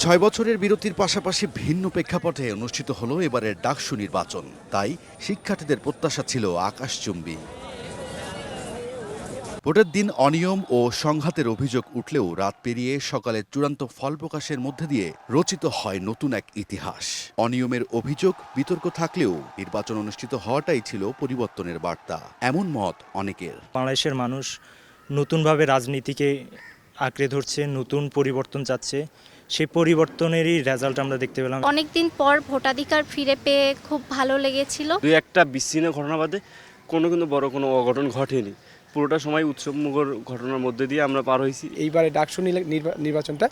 ৬ বছরের বিরতির পাশাপাশি ভিন্ন প্রেক্ষাপটে অনুষ্ঠিত হলো এবারের ডাকসু নির্বাচন। তাই শিক্ষার্থীদের প্রত্যাশা ছিল আকাশচুম্বী। ভোটের দিন অনিয়ম ও সংঘাতের অভিযোগ উঠলেও রাত পেরিয়ে সকালে চূড়ান্ত ফল প্রকাশের মধ্যে দিয়ে রচিত হয় নতুন এক ইতিহাস। অনিয়মের অভিযোগ বিতর্ক থাকলেও নির্বাচন অনুষ্ঠিত হওয়াটাই ছিল পরিবর্তনের বার্তা, এমন মত অনেকের। বাংলাদেশের মানুষ নতুনভাবে রাজনীতিকে আঁকড়ে ধরছে, নতুন পরিবর্তন চাচ্ছে। সেই পরিবর্তনেরই রেজাল্ট আমরা দেখতে পেলাম। অনেকদিন পর ভোটাধিকার ফিরে পেয়ে খুব ভালো লেগেছিল। দুই একটা বিচ্ছিন্ন ঘটনা বাদে কিন্তু বড় কোনো অঘটন ঘটেনি। পুরোটা সময় উৎসবমুখর ঘটনার মধ্যে দিয়ে আমরা পার হয়েছি। এইবারে ডাকসু নির্বাচনটা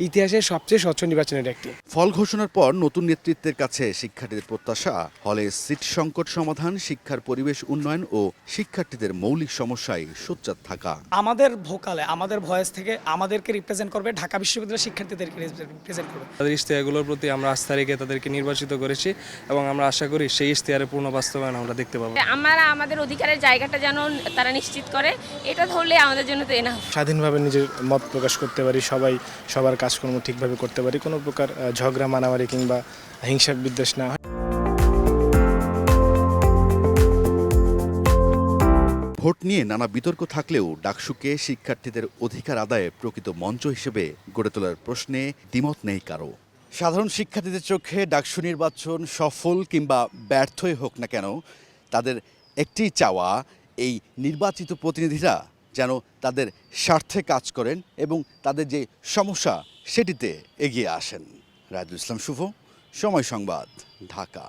ইতিহাসের সবচেয়ে স্বচ্ছ নির্বাচনের একটি। ফল ঘোষণার পর নতুন নেতৃত্বের কাছে শিক্ষার্থীদের প্রত্যাশা হলে সিট সংকট সমাধান, শিক্ষার পরিবেশ উন্নয়ন ও শিক্ষার্থীদের মৌলিক সমস্যায় সোচ্চার থাকা। আমাদের ভোকালে, আমাদের ভয়েস থেকে আমাদেরকে রিপ্রেজেন্ট করবে, ঢাকা বিশ্ববিদ্যালয়ের শিক্ষার্থীদেরকে রিপ্রেজেন্ট করবে। তাদের ইশতেহারগুলোর প্রতি আমরা আস্থা রেখে তাদেরকে নির্বাচিত করেছি এবং আমরা আশা করি সেই ইশতেহারের পূর্ণ বাস্তবায়ন আমরা দেখতে পাবো। আমরা আমাদের অধিকারের জায়গাটা যেন তারা নিশ্চিত করে, এটা ধরলে আমাদের জন্য তো এনাফ। স্বাধীনভাবে নিজের মত প্রকাশ করতে পারি, সবাই সবার কাজকর্ম ঠিকভাবে করতে পারি, কোনো প্রকার ঝগড়া মারামারি কিংবা হিংসা বিদ্বেষ না হয়। ভোট নিয়ে নানা বিতর্ক থাকলেও ডাকসুকে শিক্ষার্থীদের অধিকার আদায়ে প্রকৃত মঞ্চ হিসেবে গড়ে তোলার প্রশ্নে দ্বিমত নেই কারো। সাধারণ শিক্ষার্থীদের চোখে ডাকসু নির্বাচন সফল কিংবা ব্যর্থই হোক না কেন, তাদের একটি চাওয়া এই নির্বাচিত প্রতিনিধিরা যেন তাদের স্বার্থে কাজ করেন এবং তাদের যে সমস্যা সেটিতে এগিয়ে আসেন। রাজুল ইসলাম শুভ, সময় সংবাদ, ঢাকা।